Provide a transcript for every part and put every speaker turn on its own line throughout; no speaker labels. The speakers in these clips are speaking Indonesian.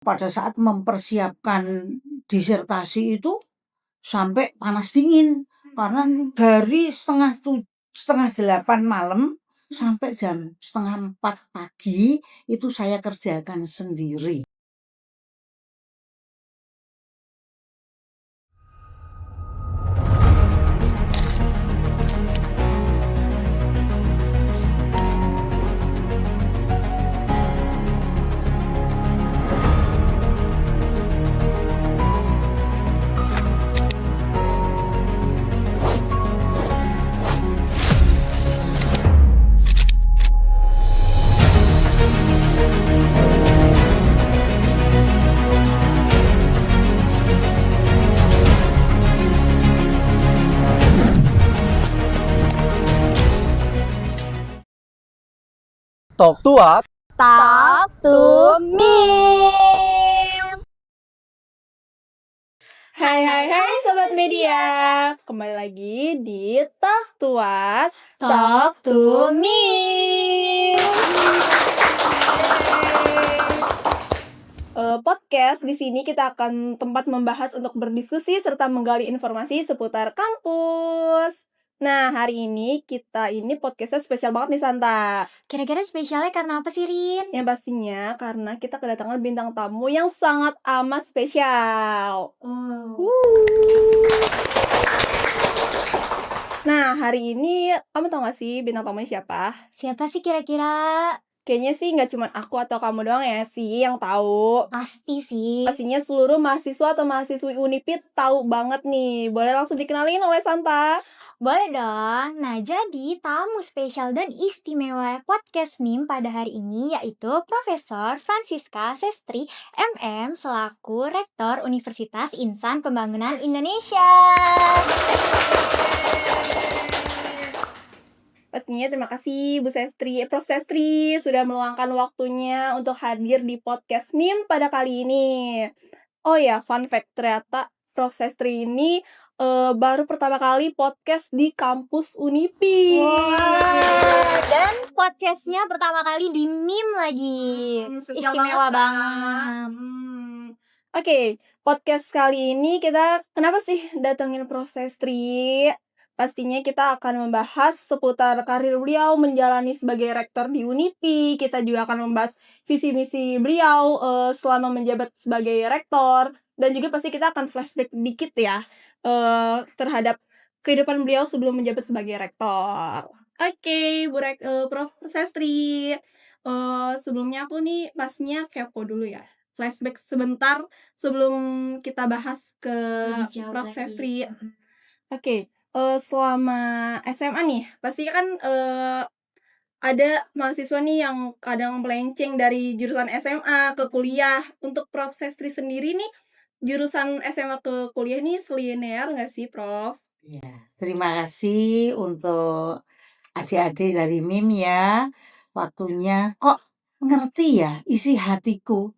Pada saat mempersiapkan disertasi itu sampai panas dingin karena dari setengah 8 malam sampai jam setengah 4 pagi itu saya kerjakan sendiri.
Talk to what?
Talk to Meme.
Hai Sobat Media, kembali lagi di Talk to What?
Talk to Meme.
Podcast di sini kita akan tempat membahas untuk berdiskusi serta menggali informasi seputar kampus. Nah, hari ini kita podcastnya spesial banget nih, Santa.
Kira-kira spesialnya karena apa sih, Rin?
Yang pastinya karena kita kedatangan bintang tamu yang sangat amat spesial. Nah, hari ini kamu tau gak sih bintang tamunya siapa?
Siapa sih kira-kira?
Kayaknya sih nggak cuma aku atau kamu doang ya sih yang tahu.
Pasti sih.
Pastinya seluruh mahasiswa atau mahasiswi Unipid tahu banget nih. Boleh langsung dikenalin oleh Santa?
Boleh dong. Nah, jadi tamu spesial dan istimewa podcast Meme pada hari ini yaitu Profesor Francisca Sestri MM selaku Rektor Universitas Insan Pembangunan Indonesia.
Pastinya terima kasih Prof. Sestri sudah meluangkan waktunya untuk hadir di podcast Meme pada kali ini. Oh ya, fun fact, ternyata Prof. Sestri ini baru pertama kali podcast di kampus Unipi.
Dan podcastnya pertama kali di Meme lagi. Istimewa banget.
Oke, podcast kali ini kita kenapa sih datengin Prof. Sestri? Pastinya kita akan membahas seputar karir beliau menjalani sebagai rektor di Unipi. Kita juga akan membahas visi misi beliau selama menjabat sebagai rektor. Dan juga pasti kita akan flashback dikit ya terhadap kehidupan beliau sebelum menjabat sebagai rektor. Oke, Prof. Sestri. Sebelumnya aku nih pastinya kepo dulu ya. Flashback sebentar sebelum kita bahas ke Prof. Sestri. Oke. Selama SMA nih, pasti kan ada mahasiswa nih yang kadang melenceng dari jurusan SMA ke kuliah. Untuk Prof. Sestri sendiri nih, jurusan SMA ke kuliah nih selinear nggak sih, Prof?
Ya, terima kasih untuk adik-adik dari Meme ya. Waktunya kok ngerti ya isi hatiku.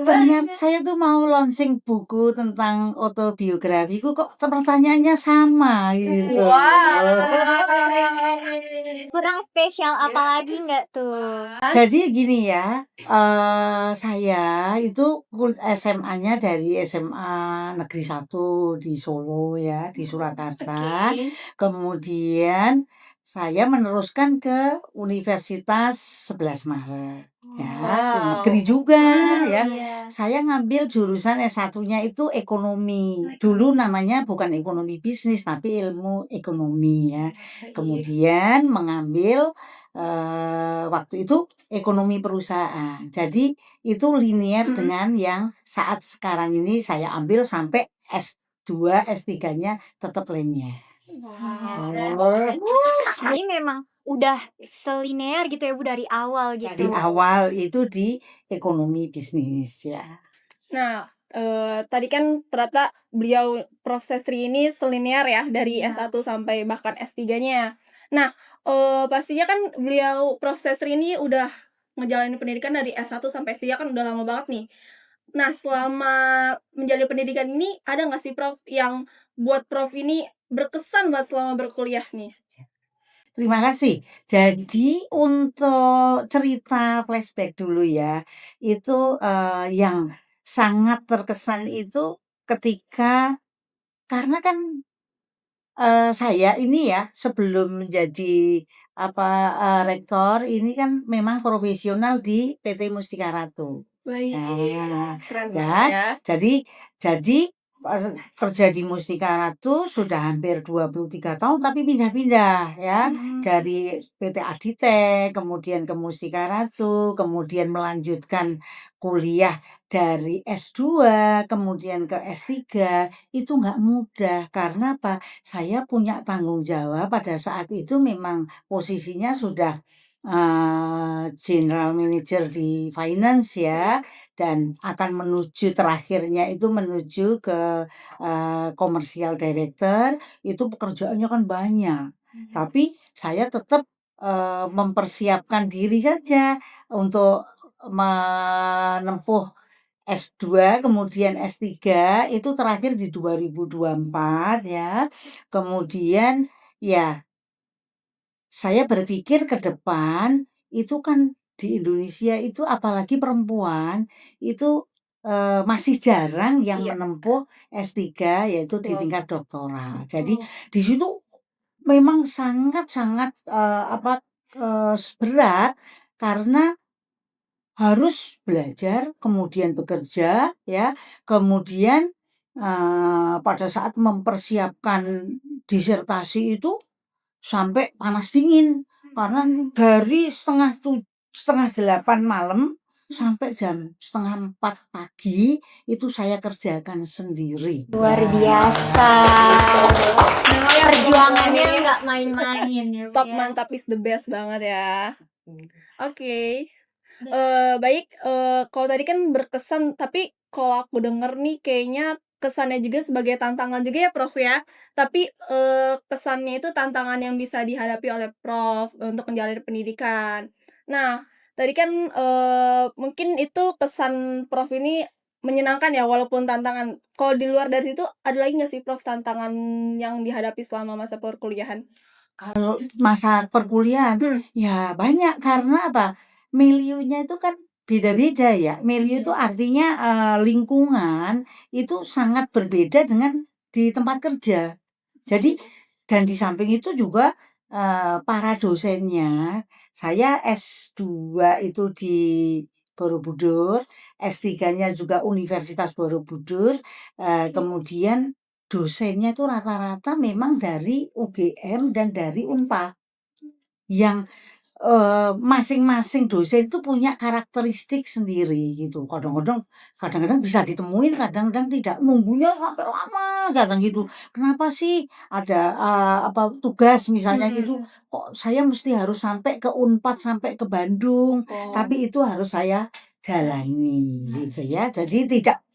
Ternyata saya tuh mau launching buku tentang autobiografiku kok pertanyaannya sama gitu.
Kurang spesial apalagi nggak tuh?
Jadi gini ya, saya itu SMA-nya dari SMA Negeri 1 di Solo ya, di Surakarta. Kemudian saya meneruskan ke Universitas 11 Maret. Ya, negeri juga ya. Saya ngambil jurusan S1-nya itu ekonomi. Dulu namanya bukan ekonomi bisnis tapi ilmu ekonomi ya. Kemudian mengambil waktu itu ekonomi perusahaan. Jadi itu linear dengan yang saat sekarang ini saya ambil sampai S2, S3-nya tetap linear.
Jadi memang udah selinear gitu ya Bu dari awal gitu.
Dari awal itu di ekonomi bisnis ya.
Nah, tadi kan ternyata beliau Prof. Sestri ini selinear ya dari S1 sampai bahkan S3-nya. Nah, pastinya kan beliau Prof. Sestri ini udah ngejalanin pendidikan dari S1 sampai S3 kan udah lama banget nih. Nah, selama menjalani pendidikan ini ada nggak sih Prof yang buat Prof ini berkesan banget selama berkuliah nih?
Terima kasih. Jadi untuk cerita flashback dulu ya, itu, yang sangat terkesan itu ketika karena kan, saya ini ya sebelum menjadi apa, rektor ini kan memang profesional di PT Mustika Ratu.
Baik,
Nah,
keren banget
dan
ya.
jadi, kerja di Mustika Ratu sudah hampir 23 tahun tapi pindah-pindah ya, dari PT Aditek, kemudian ke Mustika Ratu, kemudian melanjutkan kuliah dari S2, kemudian ke S3, itu nggak mudah. Karena apa? Saya punya tanggung jawab pada saat itu memang posisinya sudah, general manager di finance ya, dan akan menuju terakhirnya itu menuju ke, commercial director, itu pekerjaannya kan banyak. Tapi saya tetap, mempersiapkan diri saja untuk menempuh S2 kemudian S3 itu terakhir di 2024 ya. Kemudian ya saya berpikir ke depan itu kan di Indonesia itu apalagi perempuan itu, masih jarang yang
Iya,
menempuh S3 yaitu di
betul.
tingkat doktoral. Jadi di situ memang sangat-sangat, berat karena harus belajar, kemudian bekerja ya, kemudian, pada saat mempersiapkan disertasi itu sampai panas dingin, karena dari setengah 8 malam sampai jam setengah 4 pagi itu saya kerjakan sendiri.
Luar
Nah,
biasa.
Namanya
Perjuangannya
perempuan ini
nggak main-main ya, Bu,
top
ya.
mantap is the best banget ya. Oke.
Dan
Baik, kalau tadi kan berkesan, tapi kalau aku denger nih kayaknya kesannya juga sebagai tantangan juga ya, Prof, ya. Tapi, kesannya itu tantangan yang bisa dihadapi oleh Prof untuk menjalani pendidikan. Nah, tadi kan, mungkin itu kesan Prof ini menyenangkan ya walaupun tantangan. Kalau di luar dari situ ada lagi nggak sih Prof tantangan yang dihadapi selama masa perkuliahan?
kalau masa perkuliahan, ya banyak karena apa, mileunya itu kan beda-beda ya. Milieu itu artinya, lingkungan itu sangat berbeda dengan di tempat kerja. Jadi dan di samping itu juga, para dosennya, saya S2 itu di Borobudur, S3-nya juga Universitas Borobudur, kemudian dosennya itu rata-rata memang dari UGM dan dari Unpad, yang masing-masing dosen itu punya karakteristik sendiri gitu. Kadang-kadang bisa ditemuin, kadang-kadang tidak, nunggunya sampai lama kadang gitu. Kenapa sih ada, tugas misalnya gitu, kok saya mesti harus sampai ke Unpad, sampai ke Bandung,
Oh.
tapi itu harus saya jalani gitu ya. Jadi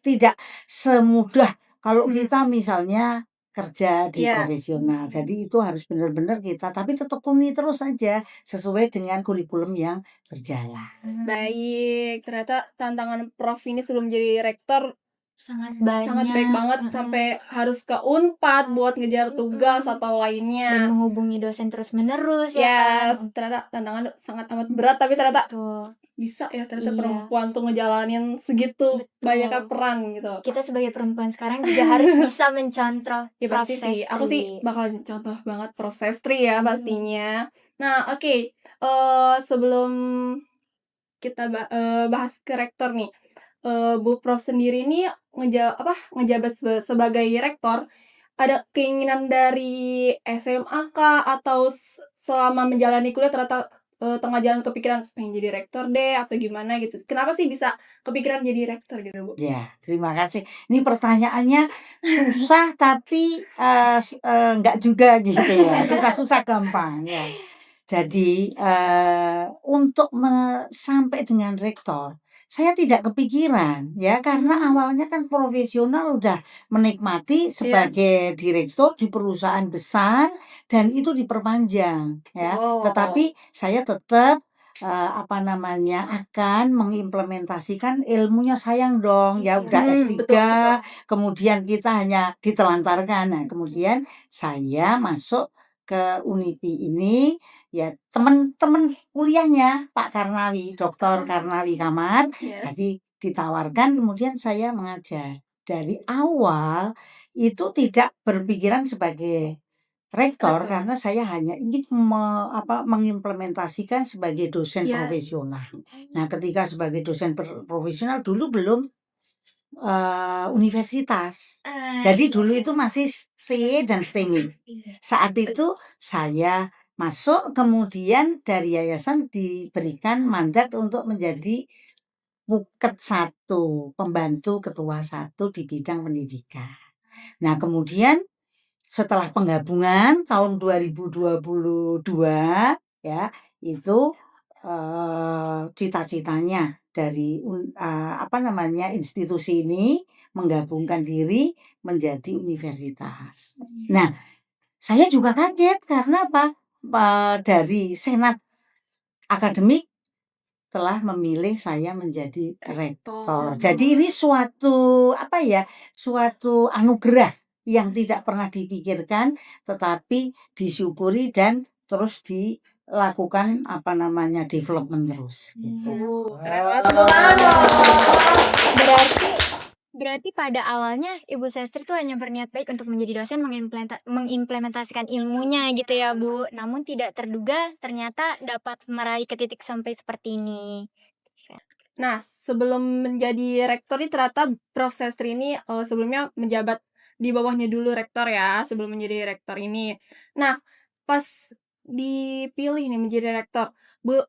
tidak semudah kalau kita misalnya kerja di
Iya.
profesional. Jadi itu harus benar-benar kita tapi tekuni terus saja sesuai dengan kurikulum yang berjalan.
Baik, ternyata tantangan Prof ini sebelum jadi rektor
sangat
sangat baik
banyak,
banget sampai harus ke Unpad buat ngejar tugas atau
dan
lainnya.
menghubungi dosen terus-menerus ya kan.
Yes, ternyata tantangan sangat amat berat, tapi ternyata
Betul.
bisa ya ternyata
Iya.
perempuan tuh ngejalanin segitu
Betul.
banyaknya peran gitu.
Kita sebagai perempuan sekarang juga harus bisa mencontoh
Ya
Prof
pasti sih, aku sih
Sestri.
bakal contoh banget Prof Sestri ya pastinya. Nah, oke, sebelum kita bahas ke rektor nih, Bu Prof sendiri ini ngejabat sebagai rektor, ada keinginan dari SMA kah? Atau selama menjalani kuliah ternyata, tengah jalan kepikiran, "Pengen jadi rektor deh," atau gimana gitu? Kenapa sih bisa kepikiran jadi rektor gitu, Bu?
Ya, terima kasih. Ini pertanyaannya susah tapi, enggak juga gitu ya, susah-susah gampang ya. Jadi, untuk sampai dengan rektor, saya tidak kepikiran ya, karena awalnya kan profesional udah menikmati
Iya.
sebagai direktur di perusahaan besar dan itu diperpanjang ya.
Oh.
Tetapi saya tetap, akan mengimplementasikan ilmunya sayang dong, ya udah S3
Betul.
kemudian kita hanya ditelantarkan. Nah, kemudian saya masuk ke Unipi ini, ya teman-teman kuliahnya Pak Karnawi, Dr. Karnawi Kamar,
Yes.
jadi ditawarkan kemudian saya mengajar. Dari awal itu tidak berpikiran sebagai rektor
Rektor.
karena saya hanya ingin mengimplementasikan sebagai dosen
Yes.
profesional. Nah, ketika sebagai dosen profesional dulu belum universitas. Jadi dulu itu masih STE dan STEMI. Saat itu saya masuk, kemudian dari yayasan diberikan mandat untuk menjadi Puket 1, pembantu ketua 1 di bidang pendidikan. Nah, kemudian setelah penggabungan tahun 2022 ya, itu cita-citanya dari institusi ini menggabungkan diri menjadi universitas. Nah, saya juga kaget karena apa? Dari Senat Akademik telah memilih saya menjadi rektor. Jadi ini suatu suatu anugerah yang tidak pernah dipikirkan tetapi disyukuri dan terus dilakukan development terus gitu.
Keren banget, tepuk tangan dong.
Berarti pada awalnya Ibu Sestri tuh hanya berniat baik untuk menjadi dosen mengimplementasikan ilmunya gitu ya Bu. Namun tidak terduga ternyata dapat meraih ke titik sampai seperti ini.
Nah, sebelum menjadi rektor ini ternyata Prof. Sestri ini sebelumnya menjabat di bawahnya dulu rektor ya, sebelum menjadi rektor ini. Nah, pas dipilih nih menjadi rektor,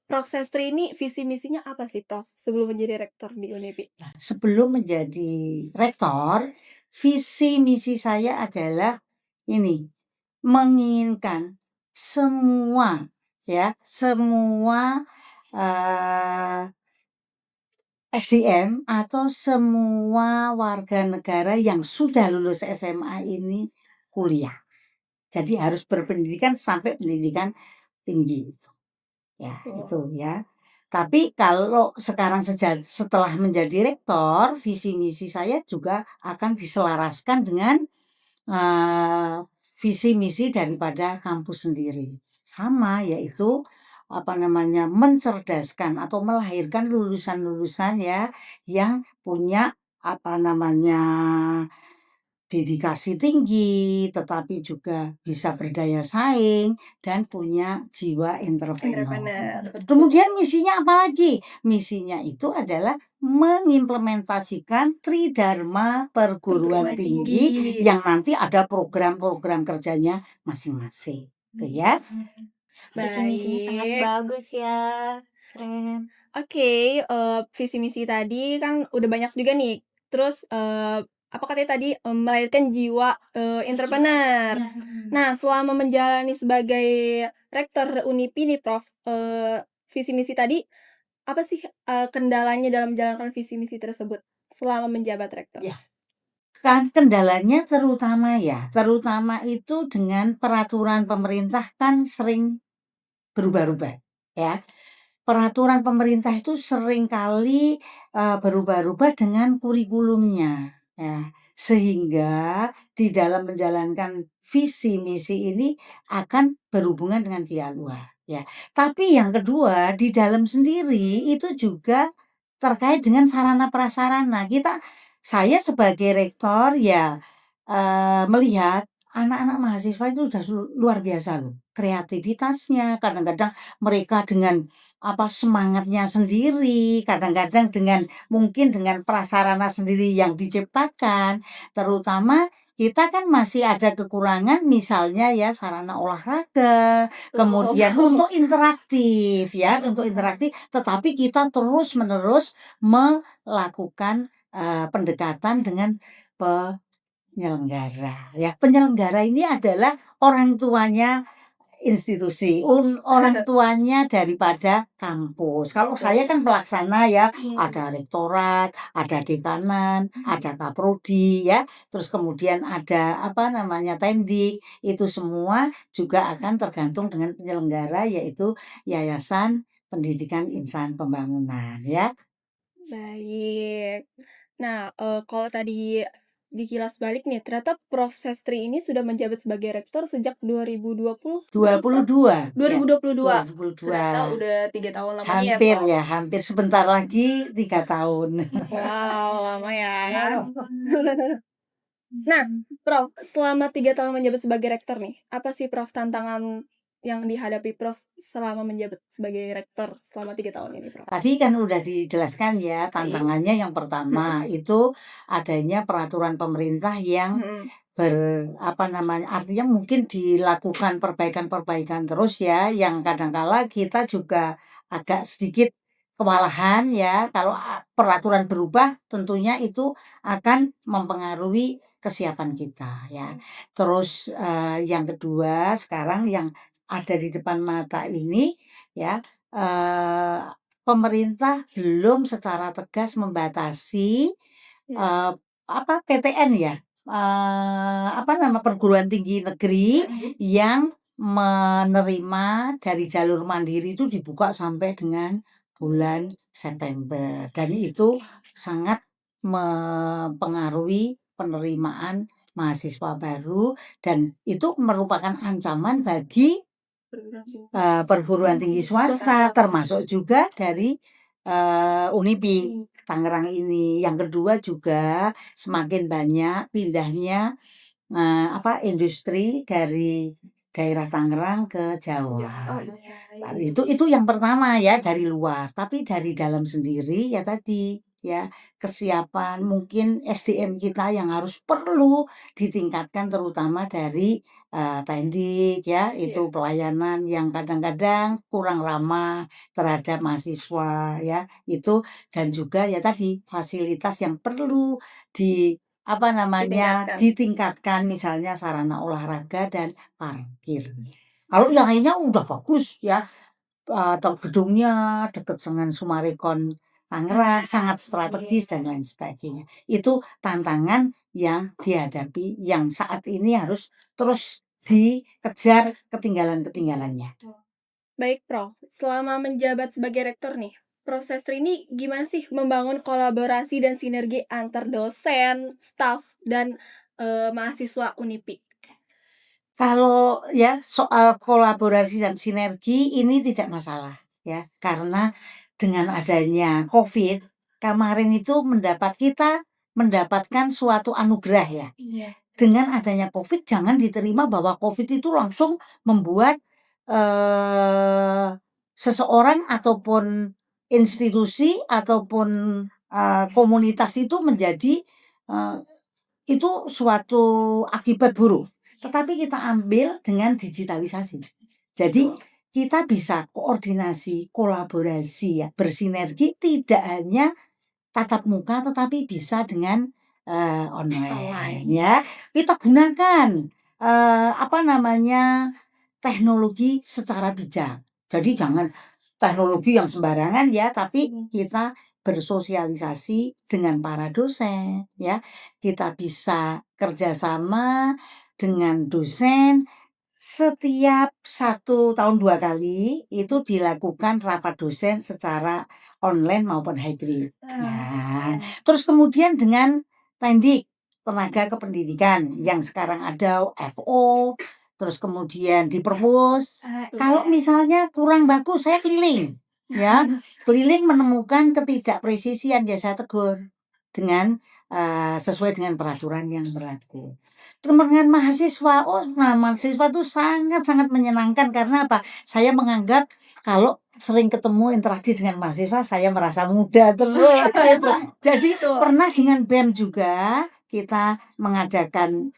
Prof. Sestri ini visi misinya apa sih Prof sebelum menjadi rektor di Unipi?
Sebelum menjadi rektor, visi misi saya adalah ini, menginginkan semua SDM atau semua warga negara yang sudah lulus SMA ini kuliah. Jadi harus berpendidikan sampai pendidikan tinggi itu. Ya, itu ya. Tapi kalau sekarang setelah menjadi rektor, visi misi saya juga akan diselaraskan dengan visi misi daripada kampus sendiri. Sama, yaitu mencerdaskan atau melahirkan lulusan-lulusan ya yang punya dedikasi tinggi, tetapi juga bisa berdaya saing dan punya jiwa entrepreneur. Kemudian misinya apa lagi? Misinya itu adalah mengimplementasikan Tridharma Perguruan Tinggi yang nanti ada program-program kerjanya masing-masing. Gitu ya.
Visi misinya sangat
Baik.
bagus ya. Keren.
Oke, visi misi tadi kan udah banyak juga nih. Terus, apa katanya tadi, melahirkan jiwa, entrepreneur. Nah, selama menjalani sebagai rektor Unipi nih Prof, visi misi tadi, apa sih, kendalanya dalam menjalankan visi misi tersebut selama menjabat rektor?
Ya. Kan kendalanya terutama itu dengan peraturan pemerintah kan sering berubah-ubah ya. Peraturan pemerintah itu seringkali berubah-ubah dengan kurikulumnya ya. Sehingga di dalam menjalankan visi misi ini akan berhubungan dengan pihak luar ya. Tapi yang kedua di dalam sendiri itu juga terkait dengan sarana prasarana. Saya sebagai rektor ya melihat anak-anak mahasiswa itu sudah luar biasa loh kreativitasnya. Kadang-kadang mereka dengan semangatnya sendiri, kadang-kadang mungkin dengan prasarana sendiri yang diciptakan. Terutama kita kan masih ada kekurangan misalnya ya sarana olahraga, kemudian untuk interaktif, tetapi kita terus-menerus melakukan pendekatan dengan penyelenggara. Ya, penyelenggara ini adalah orang tuanya institusi, orang tuanya daripada kampus. Kalau saya kan pelaksana ya, ada rektorat, ada dekanan, ada kaprodi ya, terus kemudian ada Temdik. Itu semua juga akan tergantung dengan penyelenggara yaitu Yayasan Pendidikan Insan Pembangunan ya.
Baik. Nah, kalau tadi dikilas balik nih, ternyata Prof. Sestri ini sudah menjabat sebagai rektor sejak 2020
22 ya,
2022.
2022.
Ternyata udah 3 tahun lamanya
Hampir
Prof.
ya, hampir sebentar lagi 3 tahun.
Wow, lama ya. Nah, Prof, selama 3 tahun menjabat sebagai rektor nih, apa sih Prof tantangan yang dihadapi Prof selama menjabat sebagai rektor selama 3 tahun ini, Prof?
Tadi kan udah dijelaskan ya, tantangannya yang pertama itu adanya peraturan pemerintah yang artinya mungkin dilakukan perbaikan-perbaikan terus ya, yang kadangkala kita juga agak sedikit kewalahan ya, kalau peraturan berubah tentunya itu akan mempengaruhi kesiapan kita ya. Terus, yang kedua sekarang yang ada di depan mata ini ya, eee, pemerintah belum secara tegas membatasi, PTN ya, perguruan tinggi negeri yang menerima dari jalur mandiri itu dibuka sampai dengan bulan September, dan itu sangat mempengaruhi penerimaan mahasiswa baru dan itu merupakan ancaman bagi perguruan tinggi swasta, termasuk juga dari Unipi Tangerang ini. Yang kedua juga semakin banyak pindahnya industri dari daerah Tangerang ke Jawa. Nah, itu yang pertama ya, dari luar. Tapi dari dalam sendiri ya tadi ya, kesiapan mungkin SDM kita yang harus perlu ditingkatkan, terutama dari Tendik ya, itu pelayanan yang kadang-kadang kurang ramah terhadap mahasiswa ya, itu. Dan juga ya tadi fasilitas yang perlu ditingkatkan, misalnya sarana olahraga dan parkir. Kalau yang lainnya udah bagus ya, atau gedungnya dekat dengan Summarecon Tangerang, sangat strategis dan lain sebagainya. Itu tantangan yang dihadapi yang saat ini harus terus dikejar ketinggalan-ketinggalannya.
Baik, Prof. Selama menjabat sebagai rektor nih, Prof. Sestri ini gimana sih membangun kolaborasi dan sinergi antar dosen, staf, dan mahasiswa Unipi?
Kalau ya soal kolaborasi dan sinergi ini tidak masalah ya, karena dengan adanya COVID kemarin itu kita mendapatkan suatu anugerah ya. Dengan adanya COVID jangan diterima bahwa COVID itu langsung membuat seseorang ataupun institusi ataupun komunitas itu menjadi itu suatu akibat buruk. Tetapi kita ambil dengan digitalisasi. Jadi kita bisa koordinasi, kolaborasi ya, bersinergi tidak hanya tatap muka tetapi bisa dengan online ya. Kita gunakan teknologi secara bijak. Jadi jangan teknologi yang sembarangan ya, tapi kita bersosialisasi dengan para dosen ya. Kita bisa kerjasama dengan dosen. Setiap 1 tahun 2 kali itu dilakukan rapat dosen secara online maupun hybrid. Nah, terus kemudian dengan Tendik, tenaga kependidikan yang sekarang ada FO, terus kemudian di Perpus. Kalau misalnya kurang bagus, saya keliling ya, keliling menemukan ketidakpresisian ya saya tegur dengan sesuai dengan peraturan yang berlaku. Dengan mahasiswa, mahasiswa itu sangat-sangat menyenangkan karena apa? Saya menganggap kalau sering ketemu interaksi dengan mahasiswa, saya merasa muda terus. Jadi pernah dengan BEM juga kita mengadakan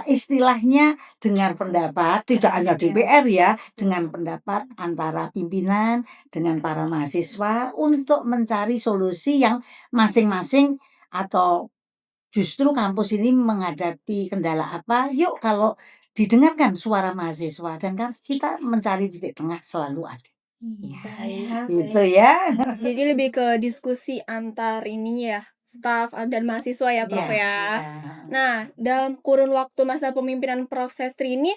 istilahnya dengar pendapat, tidak hanya DPR ya, dengan pendapat antara pimpinan dengan para mahasiswa untuk mencari solusi yang masing-masing atau justru kampus ini menghadapi kendala apa, yuk kalau didengarkan suara mahasiswa dan kan kita mencari titik tengah selalu ada. Ya, gitu ya.
Jadi lebih ke diskusi antar ininya ya, staf dan mahasiswa ya, Prof ya. Nah, dalam kurun waktu masa pemimpinan Prof Sestri ini,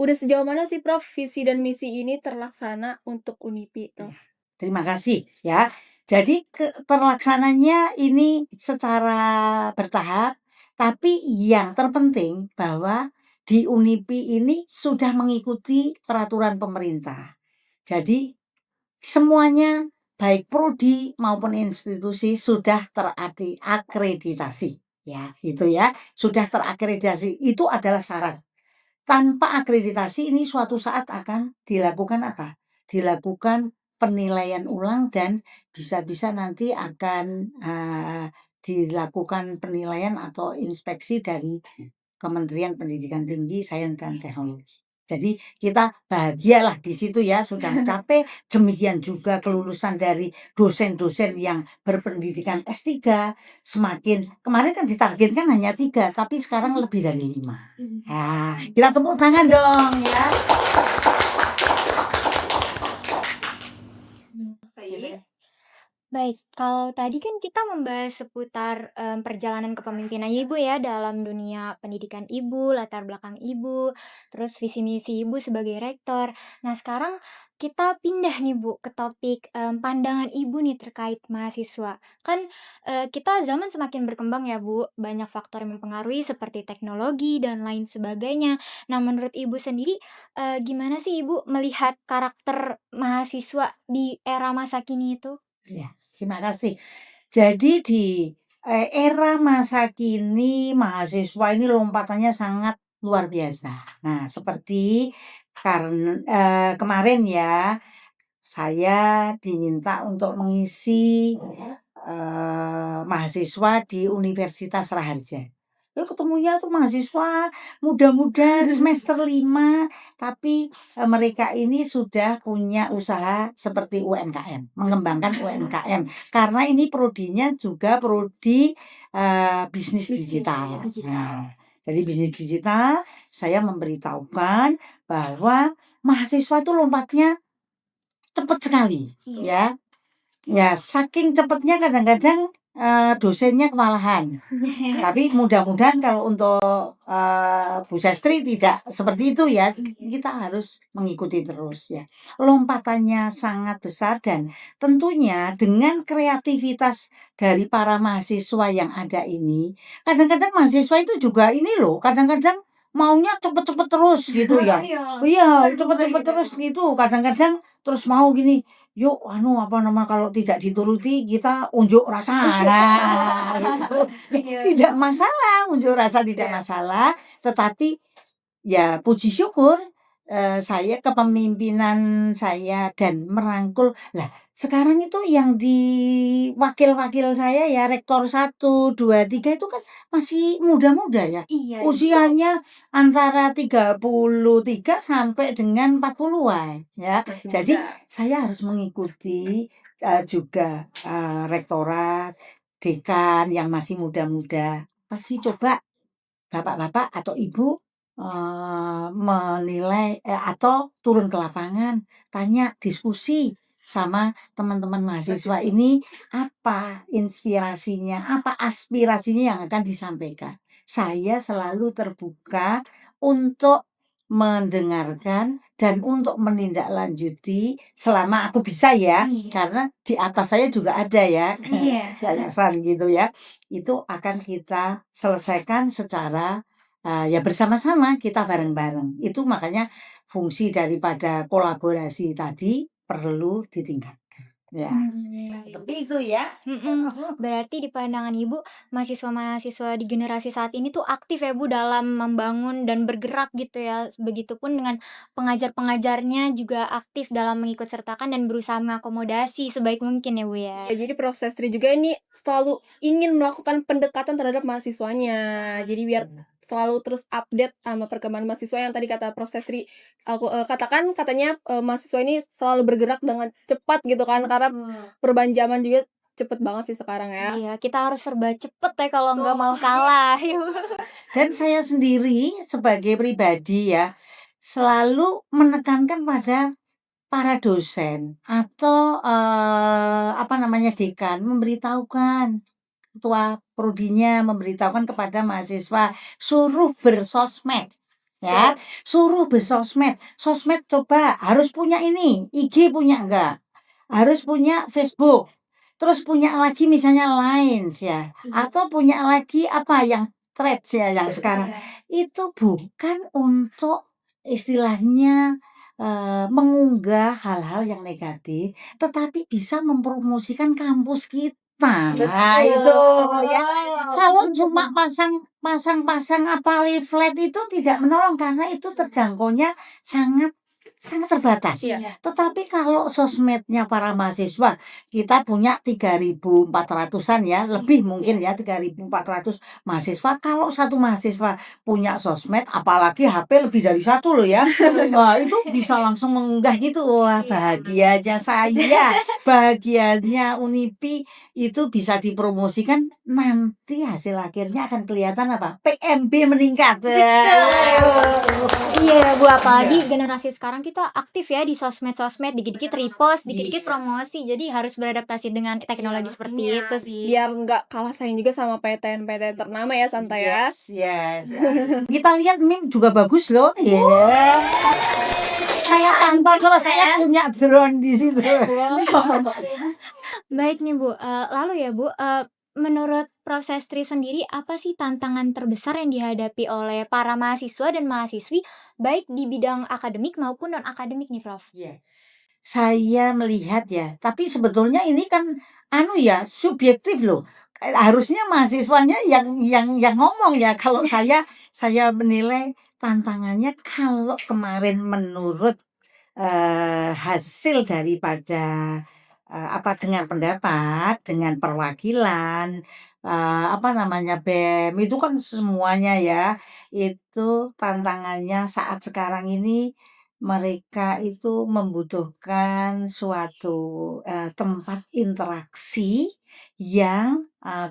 udah sejauh mana sih Prof visi dan misi ini terlaksana untuk Unipi, Prof?
Terima kasih ya. Jadi terlaksananya ini secara bertahap Tapi yang terpenting bahwa di UNIPI ini sudah mengikuti peraturan pemerintah. Jadi semuanya baik prodi maupun institusi sudah terakreditasi. Ya, itu ya, sudah terakreditasi. Itu adalah syarat. Tanpa akreditasi ini suatu saat akan dilakukan apa? Dilakukan penilaian ulang dan bisa-bisa nanti akan dilakukan penilaian atau inspeksi dari Kementerian Pendidikan Tinggi, Sains dan Teknologi. Jadi kita bahagialah di situ ya, sudah mencapai. Demikian juga kelulusan dari dosen-dosen yang berpendidikan S3 semakin, kemarin kan ditargetkan hanya 3, tapi sekarang lebih dari 5. Nah, kita tepuk tangan dong ya.
Baik, kalau tadi kan kita membahas seputar perjalanan kepemimpinan Ibu ya dalam dunia pendidikan Ibu, latar belakang Ibu, terus visi misi Ibu sebagai rektor. Nah, sekarang kita pindah nih Bu ke topik pandangan Ibu nih terkait mahasiswa. Kan kita zaman semakin berkembang ya Bu, banyak faktor yang mempengaruhi seperti teknologi dan lain sebagainya. Nah, menurut Ibu sendiri gimana sih Ibu melihat karakter mahasiswa di era masa kini itu?
Ya, terima kasih. Jadi di era masa kini mahasiswa ini lompatannya sangat luar biasa. Nah, seperti karena kemarin ya saya diminta untuk mengisi mahasiswa di Universitas Raharja. Lalu ketemunya tuh mahasiswa muda-muda semester 5, tapi mereka ini sudah punya usaha seperti UMKM, mengembangkan UMKM. Karena ini prodinya juga prodi bisnis digital. Nah, jadi bisnis digital saya memberitahukan bahwa mahasiswa itu lompatnya cepat sekali, ya. Ya, saking cepatnya kadang-kadang dosennya kewalahan. Tapi mudah-mudahan kalau untuk Bu Sestri tidak seperti itu ya. Kita harus mengikuti terus ya. Lompatannya sangat besar dan tentunya dengan kreativitas dari para mahasiswa yang ada ini, kadang-kadang mahasiswa itu juga ini loh, kadang-kadang maunya cepet-cepet terus gitu ya. Iya, cepet-cepet terus gitu. Kadang-kadang terus mau gini, yuk kalau tidak dituruti kita unjuk rasa. Nah, gitu. Tidak masalah, unjuk rasa tidak masalah, tetapi ya puji syukur saya kepemimpinan saya dan merangkul. Lah, sekarang itu yang di wakil-wakil saya ya rektor 1, 2, 3 itu kan masih muda-muda ya.
Iya,
Usianya antara 33 sampai dengan 40-an ya. Jadi saya harus mengikuti juga rektorat, dekan yang masih muda-muda. Pasti coba bapak-bapak atau ibu menilai atau turun ke lapangan, tanya, diskusi sama teman-teman mahasiswa ini apa inspirasinya, apa aspirasinya yang akan disampaikan. Saya selalu terbuka untuk mendengarkan dan untuk menindaklanjuti selama aku bisa ya, karena di atas saya juga ada ya yayasan gitu ya. Itu akan kita selesaikan secara ya bersama-sama, kita bareng-bareng. Itu makanya fungsi daripada kolaborasi tadi perlu ditingkatkan. Ya, seperti itu ya.
Berarti di pandangan Ibu, mahasiswa-mahasiswa di generasi saat ini tuh aktif ya Bu dalam membangun dan bergerak gitu ya. Begitupun dengan pengajar-pengajarnya juga aktif dalam mengikut sertakan dan berusaha mengakomodasi sebaik mungkin ya Bu ya.
Ya, jadi Prof. Sestri juga ini selalu ingin melakukan pendekatan terhadap mahasiswanya. Jadi biar selalu terus update sama perkembangan mahasiswa yang tadi kata Prof. Sestri aku katakan katanya mahasiswa ini selalu bergerak dengan cepat gitu kan karena perubahan zaman juga cepet banget sih sekarang ya.
Iya, kita harus serba cepet ya kalau nggak mau kalah.
Dan saya sendiri sebagai pribadi ya selalu menekankan pada para dosen atau dekan memberitahukan, ketua prodinya memberitahukan kepada mahasiswa suruh bersosmed ya, suruh bersosmed. Sosmed coba harus punya ini, IG punya enggak? Harus punya Facebook. Terus punya lagi misalnya Lines ya, atau punya lagi apa yang threads ya yang sekarang, itu bukan untuk istilahnya, mengunggah hal-hal yang negatif, tetapi bisa mempromosikan kampus kita. Nah itu ya, kalau cuma pasang leaflet itu tidak menolong karena itu terjangkaunya sangat sangat terbatas.
Iya.
Tetapi kalau sosmednya para mahasiswa, kita punya 3.400-an ya, lebih mungkin ya 3.400 mahasiswa. Kalau satu mahasiswa punya sosmed, apalagi HP lebih dari satu loh ya. Wah, itu bisa langsung mengunggah gitu. Wah, bahagianya saya, bahagianya Unipi itu bisa dipromosikan, nanti hasil akhirnya akan kelihatan apa? PMB meningkat.
Iya ya Bu, apalagi generasi sekarang kita aktif ya di sosmed-sosmed, dikit-dikit repost, dikit-dikit promosi, jadi harus beradaptasi dengan teknologi seperti itu sih.
Biar nggak kalah saing juga sama PTN-PTN ternama ya Santa ya.
Yes. Kita lihat meme juga bagus loh. Iya. Kayak kantor kalau saya punya drone di situ.
Baik nih Bu, lalu ya Bu, menurut Prof. Sestri sendiri apa sih tantangan terbesar yang dihadapi oleh para mahasiswa dan mahasiswi baik di bidang akademik maupun non-akademik nih Prof?
Iya. Saya melihat ya, tapi sebetulnya ini kan anu ya, subjektif loh. Harusnya mahasiswanya yang ngomong ya. Kalau saya menilai tantangannya kalau kemarin menurut hasil daripada dengan pendapat, dengan perwakilan, apa namanya, BEM itu kan semuanya ya, itu tantangannya saat sekarang ini mereka itu membutuhkan suatu tempat interaksi yang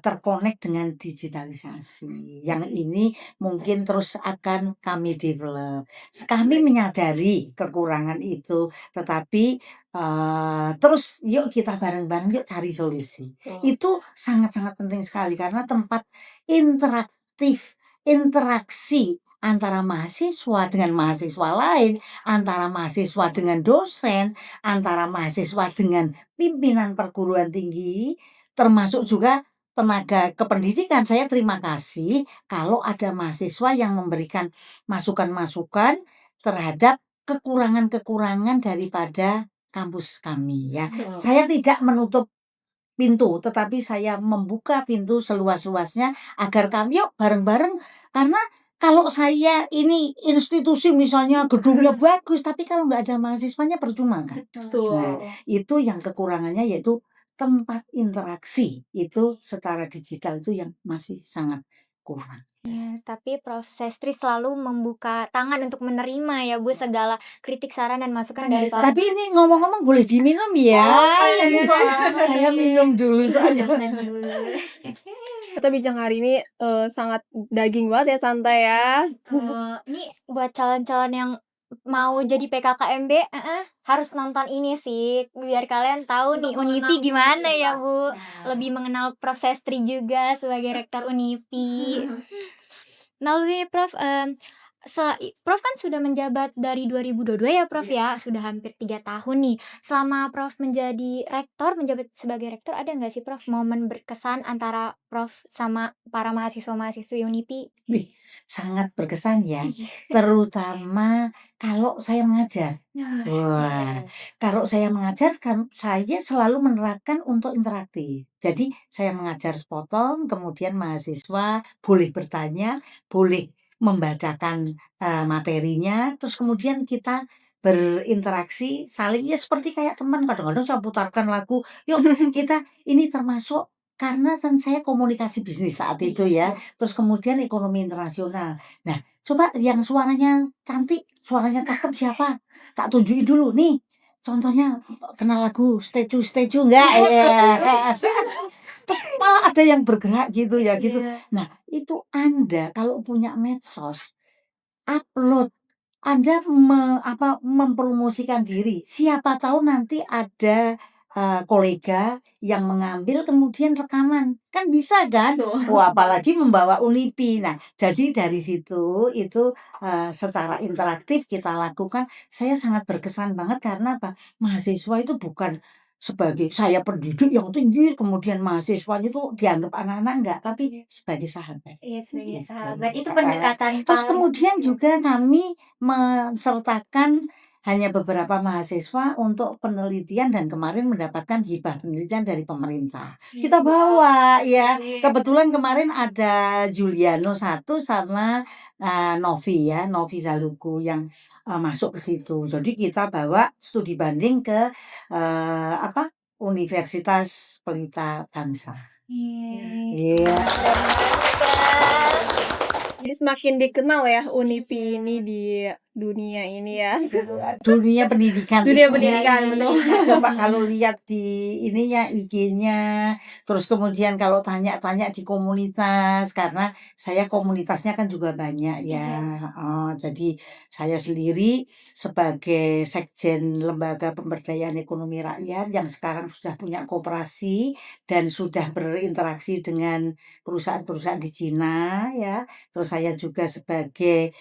terkonek dengan digitalisasi. Yang ini mungkin terus akan kami develop. Kami menyadari kekurangan itu, tetapi terus yuk kita bareng-bareng yuk cari solusi. Itu sangat-sangat penting sekali karena tempat interaksi antara mahasiswa dengan mahasiswa lain, antara mahasiswa dengan dosen, antara mahasiswa dengan pimpinan perguruan tinggi, termasuk juga tenaga kependidikan. Saya terima kasih kalau ada mahasiswa yang memberikan masukan-masukan terhadap kekurangan-kekurangan daripada kampus kami ya. Saya tidak menutup pintu, tetapi saya membuka pintu seluas-luasnya agar kami yuk bareng-bareng, karena kalau saya ini institusi misalnya gedungnya bagus, tapi kalau nggak ada mahasiswanya percuma kan. Nah, itu yang kekurangannya yaitu tempat interaksi itu secara digital itu yang masih sangat kurang.
Iya, tapi Prof. Sestri selalu membuka tangan untuk menerima ya Bu segala kritik, saran, dan masukan dari para
Tapi ini ngomong-ngomong boleh diminum ya?
iya.
Saya minum dulu soalnya.
Kita bincang hari ini sangat daging banget ya Santa ya.
Ini buat calon-calon yang mau jadi PKKMB, harus nonton ini sih, biar kalian tahu nih Unipi gimana ya Bu. Lebih mengenal Prof. Sestri juga sebagai rektor Unipi. Lalu nih Prof, Prof kan sudah menjabat dari 2022 ya Prof ya, sudah hampir 3 tahun nih. Selama Prof menjadi rektor, menjabat sebagai rektor, ada nggak sih Prof momen berkesan antara Prof sama para mahasiswa-mahasiswi Unipi?
Wih, sangat berkesan ya, terutama kalau saya mengajar. Wah, kalau saya mengajar kan saya selalu menerapkan untuk interaktif. Jadi saya mengajar sepotong, kemudian mahasiswa boleh bertanya, boleh membacakan materinya, terus kemudian kita berinteraksi saling ya seperti kayak teman. Kadang-kadang saya putarkan lagu, yuk kita ini termasuk karena kan saya komunikasi bisnis saat itu ya, terus kemudian ekonomi internasional. Nah, coba yang suaranya cantik, suaranya cakep siapa? Tak tunjukin dulu nih. Contohnya kenal lagu Statue enggak? Ya. Terus malah ada yang bergerak gitu ya gitu. Nah, itu Anda kalau punya medsos, upload, Anda mempromosikan diri. Siapa tahu nanti ada kolega yang mengambil kemudian rekaman. Kan bisa kan? Wah, apalagi membawa Unipi. Nah, jadi dari situ itu secara interaktif kita lakukan. Saya sangat berkesan banget karena apa? Mahasiswa itu bukan sebagai saya pendidik yang tinggi, kemudian mahasiswanya itu dianggap anak-anak, enggak, tapi sebagai sahabat.
Iya, sebagai
Gitu.
sahabat. Itu pendekatan
Terus
paling
kemudian juga kami mensertakan hanya beberapa mahasiswa untuk penelitian dan kemarin mendapatkan hibah penelitian dari pemerintah. Kita bawa ya. Kebetulan kemarin ada Juliano 1 sama Novi ya, Novi Zaluku yang masuk ke situ. Jadi kita bawa studi banding ke Universitas Pelita Bangsa. Iya.
Jadi semakin dikenal ya UNIPI ini di dunia ini ya.
Dunia pendidikan.
Dunia pendidikan, betul.
Coba kalau lihat di ininya IG-nya, terus kemudian kalau tanya-tanya di komunitas, karena saya komunitasnya kan juga banyak ya. Jadi saya sendiri sebagai sekjen Lembaga Pemberdayaan Ekonomi Rakyat yang sekarang sudah punya koperasi dan sudah berinteraksi dengan perusahaan-perusahaan di Cina ya. Terus saya juga sebagai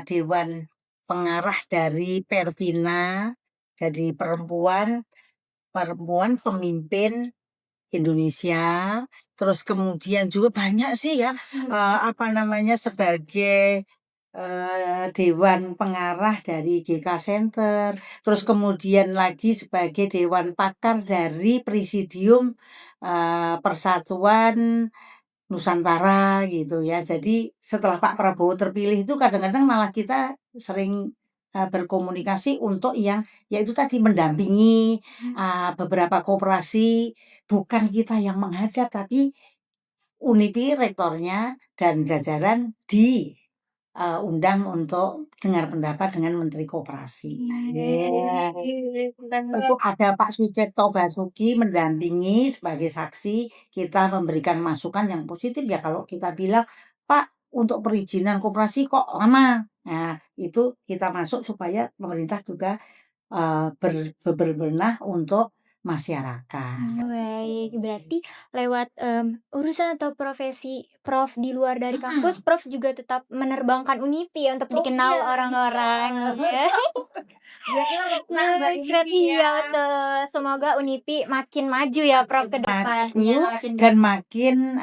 Dewan Pengarah dari Perpina, jadi perempuan pemimpin Indonesia. Terus kemudian juga banyak sih ya, sebagai Dewan Pengarah dari GK Center, terus kemudian lagi sebagai Dewan Pakar dari Presidium Persatuan Nusantara gitu ya. Jadi setelah Pak Prabowo terpilih itu kadang-kadang malah kita sering berkomunikasi untuk yang yaitu tadi mendampingi beberapa koperasi, bukan kita yang menghadap tapi UNIPI rektornya dan jajaran undang untuk dengar pendapat dengan Menteri Koperasi. Iya. Itu ada Pak Sucipto Basuki mendampingi sebagai saksi, kita memberikan masukan yang positif ya. Kalau kita bilang, Pak, untuk perizinan koperasi kok lama. Nah, itu kita masuk supaya pemerintah juga berbenah untuk masyarakat.
Baik, berarti lewat urusan atau profesi Prof di luar dari kampus, Prof juga tetap menerbangkan UNIPI ya untuk dikenal orang-orang. Ya. Berarti ya betul. Semoga UNIPI makin maju ya Prof ke depannya.
Maju dan makin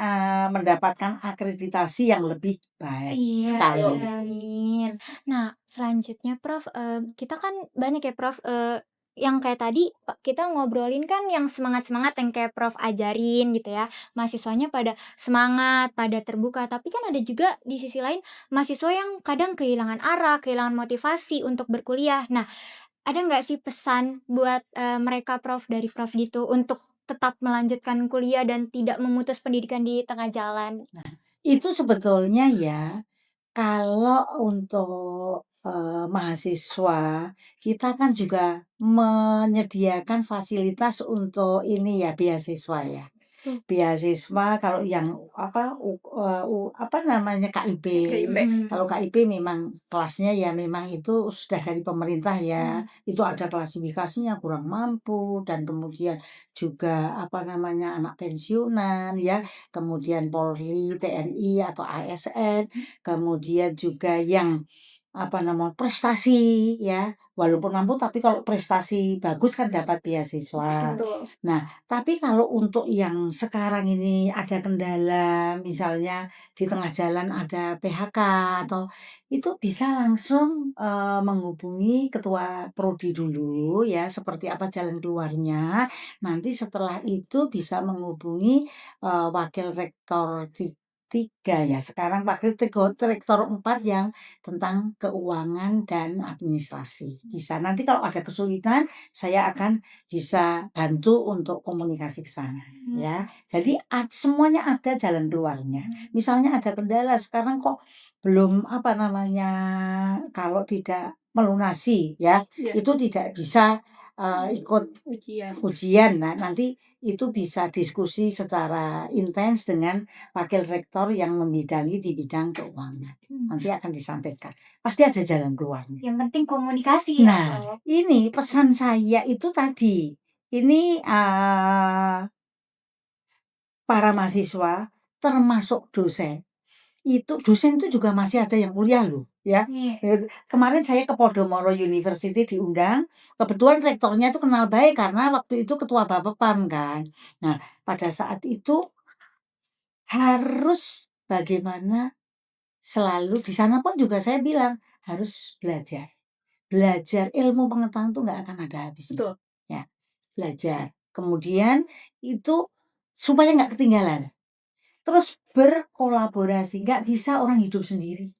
mendapatkan akreditasi yang lebih baik
Iya,
sekali.
amin. Nah, selanjutnya Prof, kita kan banyak ya Prof, yang kayak tadi kita ngobrolin kan yang semangat-semangat yang kayak Prof ajarin gitu ya, mahasiswanya pada semangat, pada terbuka, tapi kan ada juga di sisi lain mahasiswa yang kadang kehilangan arah, kehilangan motivasi untuk berkuliah. Nah, ada nggak sih pesan buat, mereka Prof, dari Prof gitu untuk tetap melanjutkan kuliah dan tidak memutus pendidikan di tengah jalan?
Itu sebetulnya ya, kalau untuk mahasiswa, kita kan juga menyediakan fasilitas untuk ini ya, beasiswa ya. Beasiswa kalau yang KIP. Kalau KIP memang kelasnya ya memang itu sudah dari pemerintah ya. Itu ada klasifikasinya kurang mampu dan kemudian juga anak pensiunan ya, kemudian Polri, TNI atau ASN, kemudian juga yang prestasi ya, walaupun mampu tapi kalau prestasi bagus kan dapat beasiswa.
Betul.
Nah, tapi kalau untuk yang sekarang ini ada kendala, misalnya di tengah jalan ada PHK atau itu bisa langsung menghubungi ketua prodi dulu ya, seperti apa jalan keluarnya. Nanti setelah itu bisa menghubungi wakil rektor 3 ya, sekarang wakil rektor 4 yang tentang keuangan dan administrasi. Bisa nanti kalau ada kesulitan saya akan bisa bantu untuk komunikasi ke sana ya. Jadi semuanya ada jalan keluarnya. Misalnya ada kendala sekarang kok belum kalau tidak melunasi ya, itu tidak bisa ikut ujian. Nah, nanti itu bisa diskusi secara intens dengan wakil rektor yang membidangi di bidang keuangan. Nanti akan disampaikan. Pasti ada jalan keluarnya.
Yang penting komunikasi ya,
Nah,
Prof.
ini pesan saya itu tadi. Ini para mahasiswa termasuk dosen itu dosen itu juga masih ada yang kuliah loh, ya. Kemarin saya ke Podomoro University diundang, kebetulan rektornya itu kenal baik karena waktu itu ketua Bapepam kan. Nah, pada saat itu harus bagaimana selalu di sana pun juga saya bilang harus belajar. Belajar ilmu pengetahuan itu nggak akan ada habisnya.
Betul.
Ya, belajar. Kemudian itu supaya nggak ketinggalan. Terus berkolaborasi, nggak bisa orang hidup sendiri.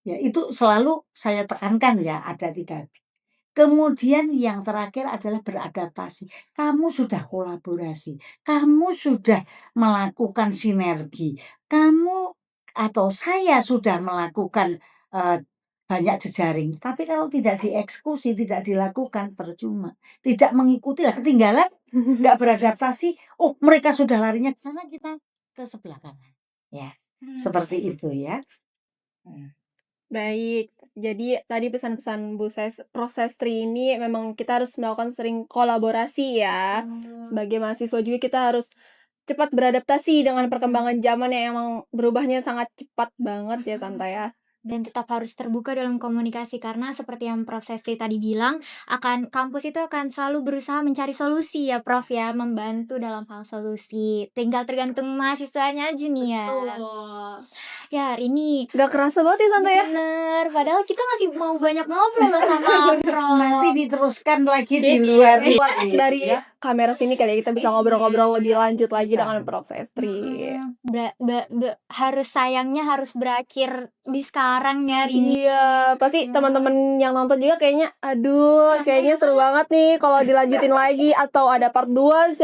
Ya, itu selalu saya tekankan ya, ada 3. Kemudian yang terakhir adalah beradaptasi. Kamu sudah kolaborasi, kamu sudah melakukan sinergi, kamu atau saya sudah melakukan banyak jejaring. Tapi kalau tidak dieksekusi, tidak dilakukan, percuma. Tidak mengikuti lah, ketinggalan, nggak beradaptasi. Oh, mereka sudah larinya ke sana, kita ke sebelah kanan. Ya, seperti itu ya.
Baik, jadi tadi pesan-pesan Prof. Sestri ini memang kita harus melakukan sering kolaborasi ya. Sebagai mahasiswa juga kita harus cepat beradaptasi dengan perkembangan zaman yang emang berubahnya sangat cepat banget ya Santa ya.
Dan tetap harus terbuka dalam komunikasi karena seperti yang Prof. Sesti tadi bilang, kampus itu akan selalu berusaha mencari solusi ya Prof ya, membantu dalam hal solusi. Tinggal tergantung mahasiswanya aja nih ya. Ya hari ini
Gak kerasa banget ya Santa ya.
bener, padahal kita masih mau banyak ngobrol loh sama Prof.
Nanti diteruskan lagi di luar.
Dari kamera sini kali ya kita bisa ngobrol-ngobrol lebih lanjut lagi
Bisa.
dengan Prof. Sestri.
Harus sayangnya harus berakhir di sekarang ya hari ini.
Iya, pasti teman-teman yang nonton juga kayaknya aduh, kayaknya seru banget nih kalau dilanjutin lagi atau ada part 2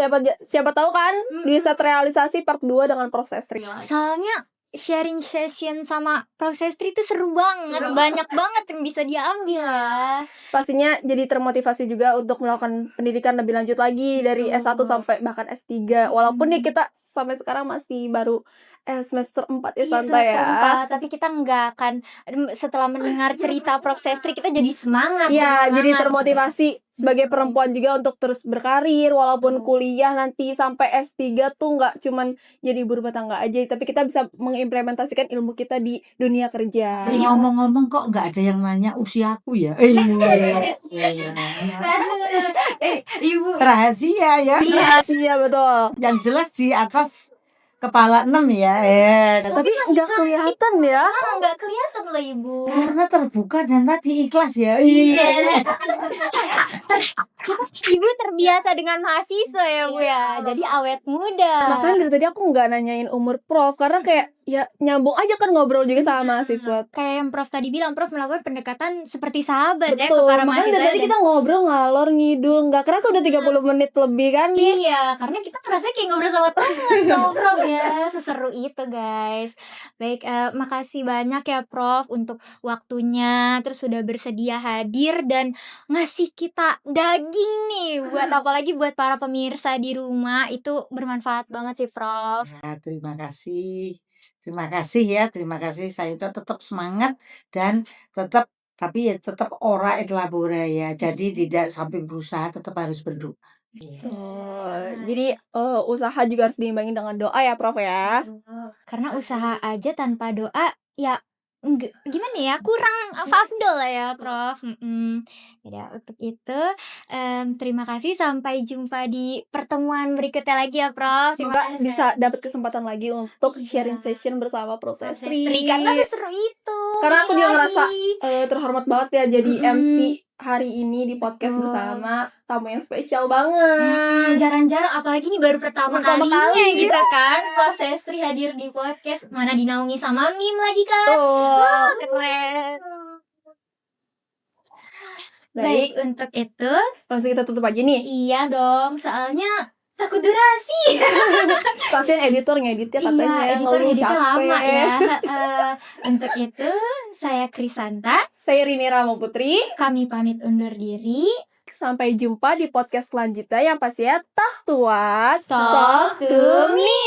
siapa tahu kan bisa terrealisasi part 2 dengan Prof. Sestri.
Soalnya sharing session sama Prof. Sestri itu seru banget, banyak banget yang bisa diambil ya.
Pastinya jadi termotivasi juga untuk melakukan pendidikan lebih lanjut lagi dari S1 sampai bahkan S3. Walaupun nih kita sampai sekarang masih baru semester 4 ya Santa
semester
ya.
4, tapi kita nggak akan setelah mendengar cerita Prof. Sestri kita jadi semangat.
Iya,
bersemangat.
jadi termotivasi sebagai perempuan juga untuk terus berkarir walaupun kuliah nanti sampai S3 tuh nggak cuman jadi ibu rumah tangga aja, tapi kita bisa mengimplementasikan ilmu kita di dunia kerja.
Ngomong-ngomong kok nggak ada yang nanya usiaku ya?
Ibu.
Rahasia ya.
Iya betul.
Yang jelas di atas kepala 6 ya.
Tapi nggak kelihatan ya.
Nggak kelihatan loh Ibu.
Karena terbuka dan tadi ikhlas ya.
Ibu terbiasa dengan mahasiswa ya Bu ya. Jadi awet muda.
Makanya dari tadi aku nggak nanyain umur Prof karena kayak ya nyambung aja kan ngobrol juga sama mahasiswa.
Kayak yang Prof tadi bilang, Prof melakukan pendekatan seperti sahabat ya ke
Betul,
para
makanya
mahasiswa.
dari tadi kita ngobrol ngalor ngidul, nggak kerasa udah 30 menit lebih kan nih.
Iya, karena kita ngerasa kayak ngobrol sama temen sama Prof ya. Seseru itu guys. Baik, makasih banyak ya Prof untuk waktunya, terus sudah bersedia hadir dan ngasih kita daging nih buat apalagi buat para pemirsa di rumah. Itu bermanfaat banget sih Prof.
Ya, terima kasih. Terima kasih ya, terima kasih. Saya itu tetap semangat dan tetap tapi ya tetap ora et labora ya. Jadi tidak sampai berusaha, tetap harus berdoa.
Jadi usaha juga harus diimbangi dengan doa ya Prof ya.
Karena usaha aja tanpa doa ya gimana ya, kurang afdol lah ya Prof. Ya untuk itu terima kasih, sampai jumpa di pertemuan berikutnya lagi ya Prof.
Semoga bisa dapat kesempatan lagi untuk sharing session bersama Prof. Sestri.
Karena seseru itu.
Karena aku juga
lagi.
ngerasa terhormat banget ya jadi MC hari ini di podcast bersama tamu yang spesial banget.
Jarang-jarang, apalagi ini baru pertama kalinya
kali.
gitu kan Prof. Sestri hadir di podcast, mana dinaungi sama Mim lagi kan.
Tuh.
Wah, keren. Baik, untuk itu
Langsung kita tutup aja nih.
iya dong, soalnya takut durasi.
Kasian editor ngeditnya katanya
Iya, editor
ngeluh
ngeditnya
capek.
lama ya. Untuk itu saya Krisanta,
Saya Rini Ramo Putri.
kami pamit undur diri.
Sampai jumpa di podcast selanjutnya yang pastinya tak tuat
Talk to me.